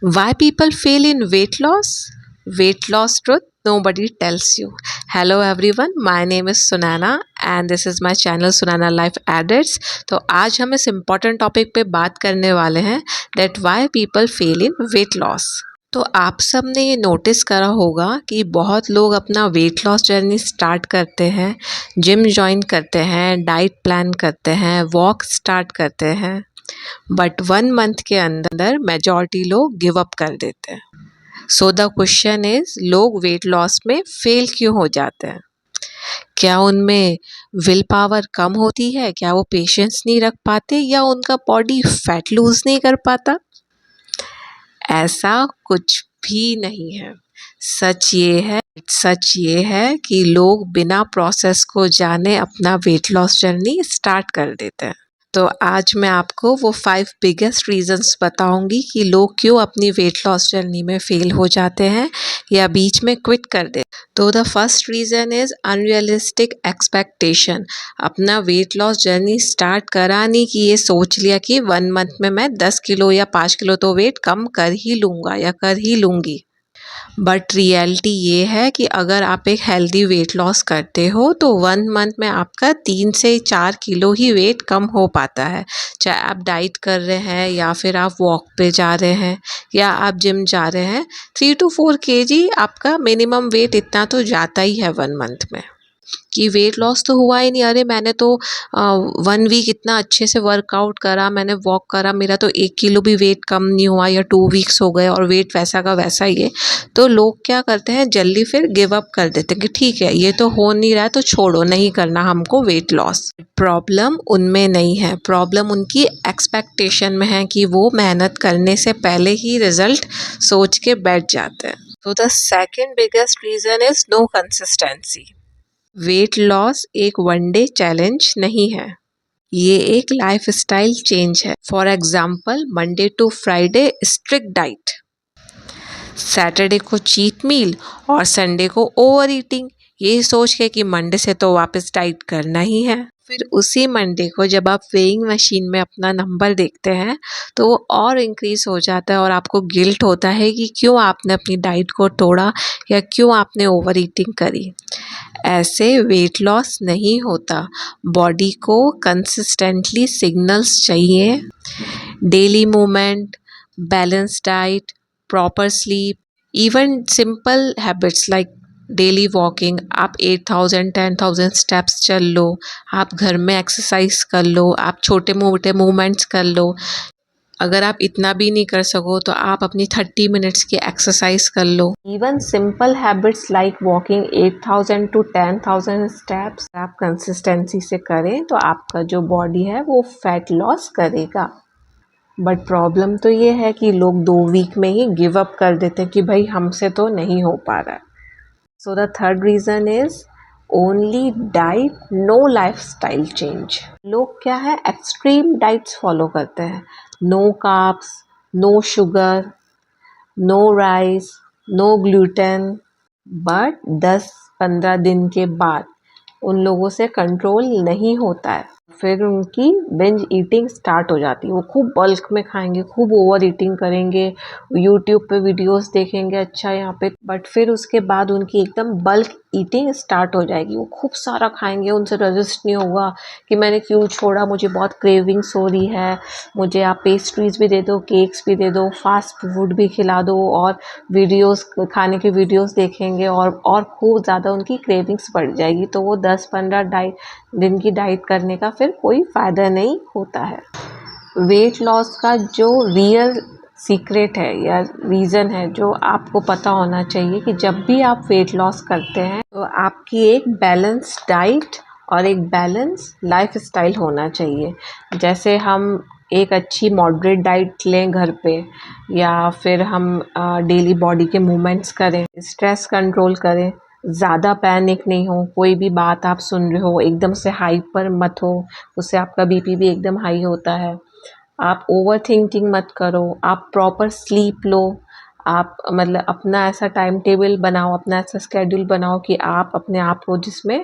Why people fail in weight loss? Weight loss truth nobody tells you. Hello everyone, my name is Sunana and this is my channel Sunana Life Edits. तो आज हम इस important topic पे बात करने वाले हैं that why people fail in weight loss. तो आप सब ने ये नोटिस करा होगा कि बहुत लोग अपना वेट लॉस जर्नी स्टार्ट करते हैं, जिम जॉइन करते हैं, डाइट प्लान करते हैं, वॉक स्टार्ट करते हैं, बट 1 मंथ के अंदर मेजॉरिटी लोग गिव अप कर देते हैं. सो द क्वेश्चन इज, लोग वेट लॉस में फेल क्यों हो जाते हैं? क्या उनमें विल पावर कम होती है? क्या वो पेशेंस नहीं रख पाते या उनका बॉडी फैट लूज नहीं कर पाता? ऐसा कुछ भी नहीं है. सच ये है कि लोग बिना प्रोसेस को जाने अपना वेट लॉस जर्नी स्टार्ट कर देते हैं. तो आज मैं आपको वो 5 बिगेस्ट रीजंस बताऊंगी कि लोग क्यों अपनी वेट लॉस जर्नी में फेल हो जाते हैं या बीच में क्विट कर दे. तो the first reason is unrealistic expectation. अपना वेट लॉस जर्नी स्टार्ट करा नहीं कि ये सोच लिया कि 1 मंथ में मैं 10 किलो या 5 किलो तो वेट कम कर ही लूँगा या कर ही लूँगी. बट रियलिटी ये है कि अगर आप एक हेल्दी वेट लॉस करते हो तो 1 मंथ में आपका 3 से 4 किलो ही वेट कम हो पाता है. चाहे आप डाइट कर रहे हैं या फिर आप वॉक पे जा रहे हैं या आप जिम जा रहे हैं, 3 to 4 kg आपका मिनिमम वेट इतना तो जाता ही है 1 मंथ में. कि वेट लॉस तो हुआ ही नहीं, अरे मैंने तो 1 वीक इतना अच्छे से वर्कआउट करा, मैंने वॉक करा, मेरा तो 1 किलो भी वेट कम नहीं हुआ या 2 वीक्स हो गए और वेट वैसा का वैसा ही है. तो लोग क्या करते हैं, जल्दी फिर गिव अप कर देते हैं कि ठीक है ये तो हो नहीं रहा है तो छोड़ो, नहीं करना हमको वेट लॉस. प्रॉब्लम उनमें नहीं है, प्रॉब्लम उनकी एक्सपेक्टेशन में है कि वो मेहनत करने से पहले ही रिजल्ट सोच के बैठ जाते हैं. तो the second biggest reason is no consistency. Weight loss एक 1 डे चैलेंज नहीं है, ये एक लाइफ स्टाइल चेंज है. For example, Monday to Friday strict diet, Saturday को चीट मील और संडे को ओवर ईटिंग, ये सोच के कि मंडे से तो वापस डाइट करना ही है. फिर उसी मंडे को जब आप वेइंग मशीन में अपना नंबर देखते हैं तो वो और इंक्रीज हो जाता है और आपको गिल्ट होता है कि क्यों आपने अपनी डाइट को तोड़ा या क्यों आपने ओवर ईटिंग करी. ऐसे वेट लॉस नहीं होता. बॉडी को कंसिस्टेंटली सिग्नल्स चाहिए, daily movement, balance diet, proper sleep, even simple habits like daily walking. आप 8,000 10,000 स्टेप्स चल लो, आप घर में एक्सरसाइज कर लो, आप छोटे मोटे मूवमेंट्स कर लो. अगर आप इतना भी नहीं कर सको तो आप अपनी 30 मिनट्स की एक्सरसाइज कर लो. Even simple habits like walking 8,000 to 10,000 steps आप कंसिस्टेंसी से करें तो आपका जो बॉडी है वो फैट लॉस करेगा. बट प्रॉब्लम तो ये है कि लोग 2 वीक में ही गिव अप कर देते हैं कि भाई हमसे तो नहीं हो पा रहा है. So the third reason is only diet, no lifestyle change. लोग क्या है, एक्सट्रीम डाइट्स फॉलो करते हैं. No carbs, no sugar, no rice, no gluten. But 10-15 दिन के बाद उन लोगों से कंट्रोल नहीं होता है. फिर उनकी बिंज ईटिंग स्टार्ट हो जाती है. वो खूब बल्क में खाएंगे, खूब ओवर ईटिंग करेंगे, यूट्यूब पे वीडियोस देखेंगे अच्छा यहाँ पे, बट फिर उसके बाद उनकी एकदम बल्क ईटिंग स्टार्ट हो जाएगी. वो खूब सारा खाएंगे, उनसे रजिस्ट नहीं होगा कि मैंने क्यों छोड़ा, मुझे बहुत क्रेविंग्स हो रही है, मुझे आप पेस्ट्रीज भी दे दो, केक्स भी दे दो, फास्ट फूड भी खिला दो, और वीडियोस, खाने के वीडियोस देखेंगे और खूब ज़्यादा उनकी क्रेविंग्स बढ़ जाएगी. तो वो 10-15 दिन की डाइट करने का फिर कोई फ़ायदा नहीं होता है. वेट लॉस का जो रियल सीक्रेट है या रीज़न है जो आपको पता होना चाहिए कि जब भी आप वेट लॉस करते हैं तो आपकी एक बैलेंस डाइट और एक बैलेंस लाइफ स्टाइल होना चाहिए. जैसे हम एक अच्छी मॉडरेट डाइट लें घर पे, या फिर हम डेली बॉडी के मूवमेंट्स करें, स्ट्रेस कंट्रोल करें, ज़्यादा पैनिक नहीं हो, कोई भी बात आप सुन रहे हो एकदम से हाइपर मत हो, उससे आपका बीपी भी एकदम हाई होता है. आप ओवर थिंकिंग मत करो, आप प्रॉपर स्लीप लो. आप मतलब अपना ऐसा टाइम टेबल बनाओ, अपना ऐसा स्केड्यूल बनाओ कि आप अपने आप को जिसमें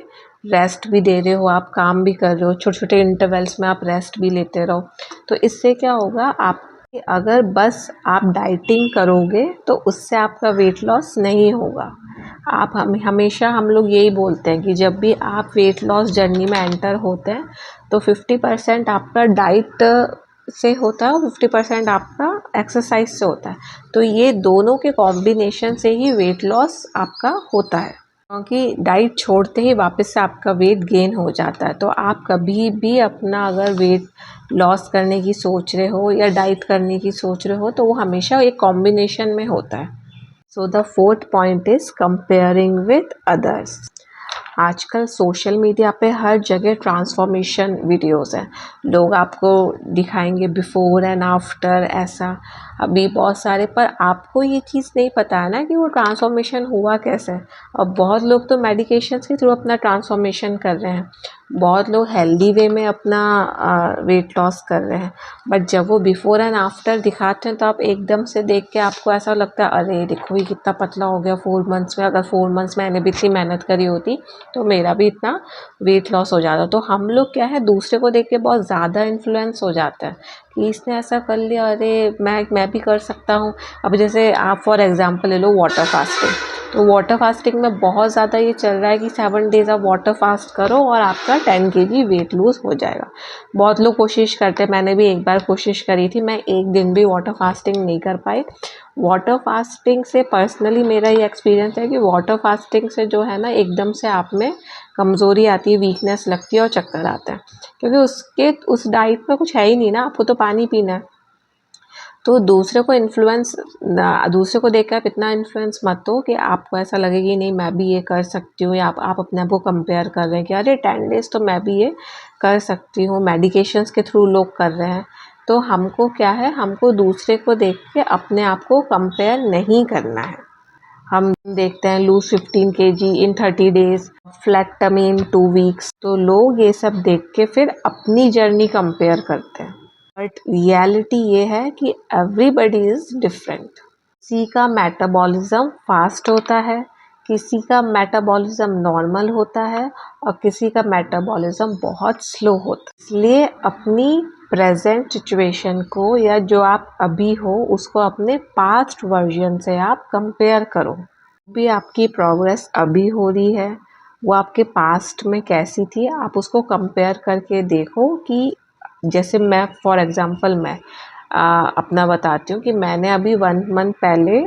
रेस्ट भी दे रहे हो, आप काम भी कर रहे हो, छोटे छोटे इंटरवल्स में आप रेस्ट भी लेते रहो. तो इससे क्या होगा, आप कि अगर बस आप डाइटिंग करोगे तो उससे आपका वेट लॉस नहीं होगा। आप हमेशा हम लोग यही बोलते हैं कि जब भी आप वेट लॉस जर्नी में एंटर होते हैं तो 50% आपका डाइट से होता है और 50% आपका एक्सरसाइज से होता है। तो ये दोनों के कॉम्बिनेशन से ही वेट लॉस आपका होता है, क्योंकि डाइट छोड़ते ही वापस से आपका वेट गेन हो जाता है। तो आप कभी भी अपना अगर वेट लॉस करने की सोच रहे हो या डाइट करने की सोच रहे हो तो वो हमेशा एक कॉम्बिनेशन में होता है। So the fourth point is comparing with others. आजकल सोशल मीडिया पे हर जगह ट्रांसफॉर्मेशन वीडियोस हैं। लोग आपको दिखाएंगे बिफोर एंड आफ्टर, ऐसा अभी बहुत सारे, पर आपको ये चीज़ नहीं पता है ना कि वो ट्रांसफॉर्मेशन हुआ कैसे। और बहुत लोग तो मेडिकेशंस के थ्रू अपना ट्रांसफॉर्मेशन कर रहे हैं, बहुत लोग हेल्दी वे में अपना वेट लॉस कर रहे हैं। बट जब वो बिफोर एंड आफ्टर दिखाते हैं तो आप एकदम से देख के आपको ऐसा लगता है अरे देखो ये कितना पतला हो गया 4 मंथ्स में। अगर 4 मंथ्स मैंने भी इतनी मेहनत करी होती तो मेरा भी इतना वेट लॉस हो जाता। तो हम लोग क्या है, दूसरे को देख के बहुत ज़्यादा इन्फ्लुएंस हो जाता है कि इसने ऐसा कर लिया, अरे मैं भी कर सकता हूँ। अब जैसे आप फॉर एग्जांपल ले लो वाटर फास्टिंग। तो वाटर फास्टिंग में बहुत ज़्यादा ये चल रहा है कि 7 डेज़ आप वाटर फास्ट करो और आपका 10 kg वेट लूज़ हो जाएगा। बहुत लोग कोशिश करते हैं, मैंने भी एक बार कोशिश करी थी, मैं एक दिन भी वाटर फास्टिंग नहीं कर पाई। वाटर फास्टिंग से पर्सनली मेरा ये एक्सपीरियंस है कि वाटर फास्टिंग से जो है ना एकदम से आप में कमज़ोरी आती है, वीकनेस लगती है और चक्कर आता है, क्योंकि उस डाइट में कुछ है ही नहीं ना, आपको तो पानी पीना है। तो दूसरे को देख कर आप इतना इन्फ्लुएंस मत हो कि आपको ऐसा लगे कि नहीं मैं भी ये कर सकती हूँ, या आप अपने आप को कंपेयर कर रहे हैं कि अरे 10 डेज़ तो मैं भी ये कर सकती हूँ। मेडिकेशंस के थ्रू लोग कर रहे हैं। तो हमको क्या है, हमको दूसरे को देख के अपने आप को कंपेयर नहीं करना है। हम देखते हैं लूज 15 kg इन 30 डेज, फ्लैट टमी इन 2 वीक्स। तो लोग ये सब देख के फिर अपनी जर्नी कंपेयर करते हैं। बट रियलिटी ये है कि एवरीबडी इज डिफरेंट। किसी का मेटाबॉलिज्म फास्ट होता है, किसी का मेटाबॉलिज्म नॉर्मल होता है और किसी का मेटाबॉलिज्म बहुत स्लो होता है। इसलिए अपनी प्रेजेंट सिचुएशन को या जो आप अभी हो उसको अपने पास्ट वर्जन से आप कंपेयर करो। भी आपकी प्रोग्रेस अभी हो रही है वो आपके पास्ट में कैसी थी, आप उसको कंपेयर करके देखो। कि जैसे मैं फॉर एग्ज़ाम्पल मैं अपना बताती हूँ कि मैंने अभी 1 मंथ पहले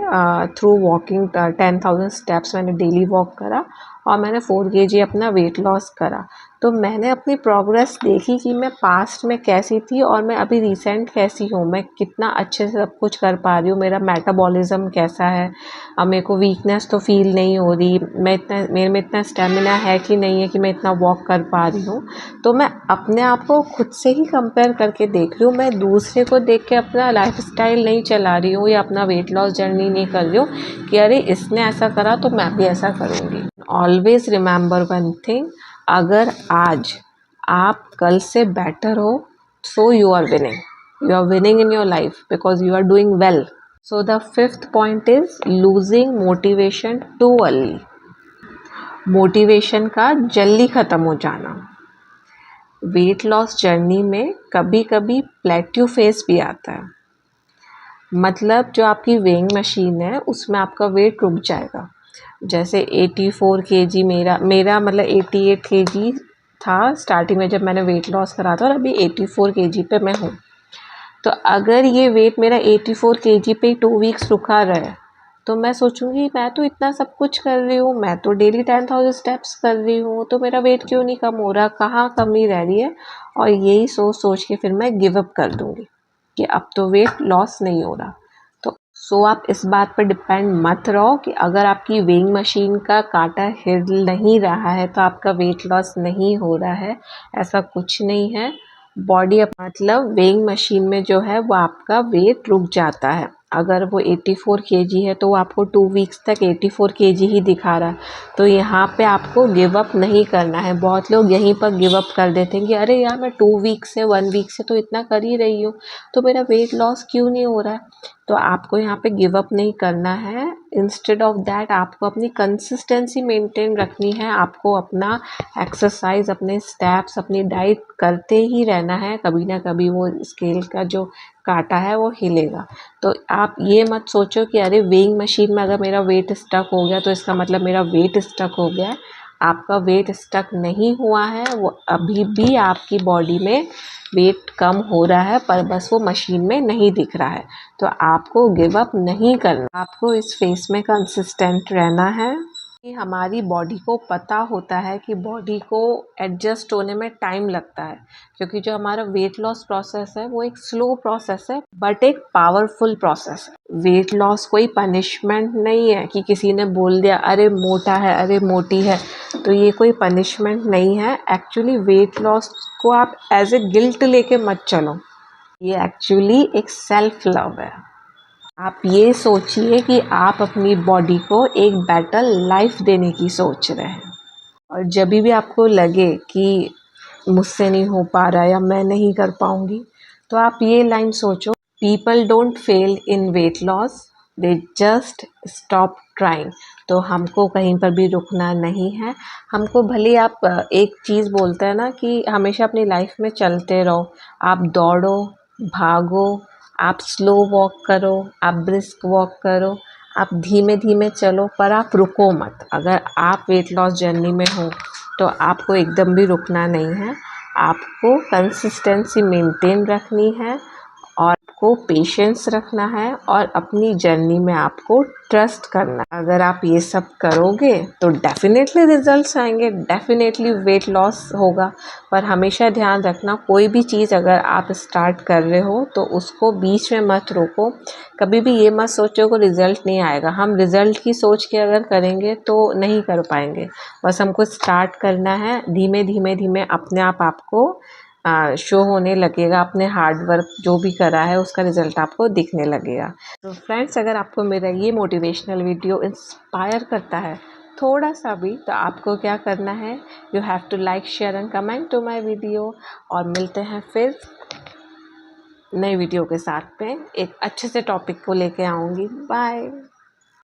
थ्रू वॉकिंग 10,000 स्टेप्स मैंने डेली वॉक करा और मैंने 4 kg अपना वेट लॉस करा। तो मैंने अपनी प्रोग्रेस देखी कि मैं पास्ट में कैसी थी और मैं अभी रिसेंट कैसी हूँ, मैं कितना अच्छे से सब कुछ कर पा रही हूँ, मेरा मेटाबॉलिज्म कैसा है, अब मेरे को वीकनेस तो फील नहीं हो रही, मेरे में इतना स्टेमिना है कि नहीं है कि मैं इतना वॉक कर पा रही हूँ। तो मैं अपने आप को खुद से ही कंपेयर करके देख रही हूँ, मैं दूसरे को देख के अपना लाइफस्टाइल नहीं चला रही हूँ या अपना वेट लॉस जर्नी नहीं कर रही हूँ कि अरे इसने ऐसा करा तो मैं भी ऐसा करूँगी। ऑलवेज रिमेंबर वन थिंग, अगर आज आप कल से बेटर हो so you are winning in your life because you are doing well. So the fifth point is losing motivation too early. Motivation का जल्दी ख़त्म हो जाना। वेट लॉस जर्नी में कभी कभी प्लेट्यू फेस भी आता है, मतलब जो आपकी वेइंग मशीन है उसमें आपका वेट रुक जाएगा। जैसे 84 kg मेरा मतलब 88 kg था स्टार्टिंग में जब मैंने वेट लॉस करा था, और अभी 84 kg पे मैं हूँ। तो अगर ये वेट मेरा 84 kg पे 2 वीक्स रुका रहे तो मैं सोचूंगी मैं तो इतना सब कुछ कर रही हूँ, मैं तो डेली 10,000 स्टेप्स कर रही हूँ, तो मेरा वेट क्यों नहीं कम हो रहा, कहाँ कमी रह रही है। और यही सोच के फिर मैं गिव अप कर दूँगी कि अब तो वेट लॉस नहीं हो रहा। तो आप इस बात पर डिपेंड मत रहो कि अगर आपकी वेइंग मशीन का कांटा हिल नहीं रहा है तो आपका वेट लॉस नहीं हो रहा है, ऐसा कुछ नहीं है। बॉडी मतलब वेइंग मशीन में जो है वो आपका वेट रुक जाता है। अगर वो 84 kg है तो वो आपको 2 वीक्स तक 84 kg ही दिखा रहा है। तो यहाँ पे आपको गिव अप नहीं करना है। बहुत लोग यहीं पर गिव अप कर देते हैं कि अरे यार मैं 2 वीक से 1 वीक से तो इतना कर ही रही हूँ तो मेरा वेट लॉस क्यों नहीं हो रहा है। तो आपको यहाँ पे गिव अप नहीं करना है, इंस्टेड ऑफ दैट आपको अपनी कंसिस्टेंसी मेंटेन रखनी है, आपको अपना एक्सरसाइज, अपने स्टेप्स, अपनी डाइट करते ही रहना है। कभी ना कभी वो स्केल का जो कांटा है वो हिलेगा। तो आप ये मत सोचो कि अरे वेइंग मशीन में अगर मेरा वेट स्टक हो गया तो इसका मतलब मेरा वेट स्टक हो गया है। आपका वेट स्टक नहीं हुआ है, वो अभी भी आपकी बॉडी में वेट कम हो रहा है, पर बस वो मशीन में नहीं दिख रहा है। तो आपको गिव अप नहीं करना, आपको इस फेस में कंसिस्टेंट रहना है। कि हमारी बॉडी को पता होता है कि बॉडी को एडजस्ट होने में टाइम लगता है, क्योंकि जो हमारा वेट लॉस प्रोसेस है वो एक स्लो प्रोसेस है बट एक पावरफुल प्रोसेस है। वेट लॉस कोई पनिशमेंट नहीं है कि किसी ने बोल दिया अरे मोटा है, अरे मोटी है, तो ये कोई पनिशमेंट नहीं है। एक्चुअली वेट लॉस को आप एज ए गिल्ट लेके मत चलो, ये एक्चुअली एक सेल्फ लव है। आप ये सोचिए कि आप अपनी बॉडी को एक बेटर लाइफ देने की सोच रहे हैं। और जब भी आपको लगे कि मुझसे नहीं हो पा रहा या मैं नहीं कर पाऊंगी, तो आप ये लाइन सोचो, people don't fail in weight loss, they just stop trying. तो हमको कहीं पर भी रुकना नहीं है। हमको भले आप एक चीज़ बोलते हैं ना कि हमेशा अपनी लाइफ में चलते रहो, आप दौड़ो, भागो, आप स्लो वॉक करो, आप ब्रिस्क वॉक करो, आप धीमे धीमे चलो, पर आप रुको मत। अगर आप वेट लॉस जर्नी में हो तो आपको एकदम भी रुकना नहीं है, आपको कंसिस्टेंसी मेंटेन रखनी है और आपको पेशेंस रखना है और अपनी जर्नी में आपको ट्रस्ट करना है। अगर आप ये सब करोगे तो डेफिनेटली रिजल्ट्स आएंगे, डेफिनेटली वेट लॉस होगा। पर हमेशा ध्यान रखना, कोई भी चीज़ अगर आप स्टार्ट कर रहे हो तो उसको बीच में मत रोको। कभी भी ये मत सोचो कि रिज़ल्ट नहीं आएगा। हम रिज़ल्ट की सोच के अगर करेंगे तो नहीं कर पाएंगे। बस हमको स्टार्ट करना है, धीमे धीमे धीमे अपने आप आपको शो होने लगेगा। आपने हार्ड वर्क जो भी करा है उसका रिज़ल्ट आपको दिखने लगेगा। तो फ्रेंड्स, अगर आपको मेरा ये मोटिवेशनल वीडियो इंस्पायर करता है थोड़ा सा भी, तो आपको क्या करना है, you have to like, share and comment to my video. और मिलते हैं फिर नई वीडियो के साथ में, एक अच्छे से टॉपिक को लेके आऊँगी। बाय।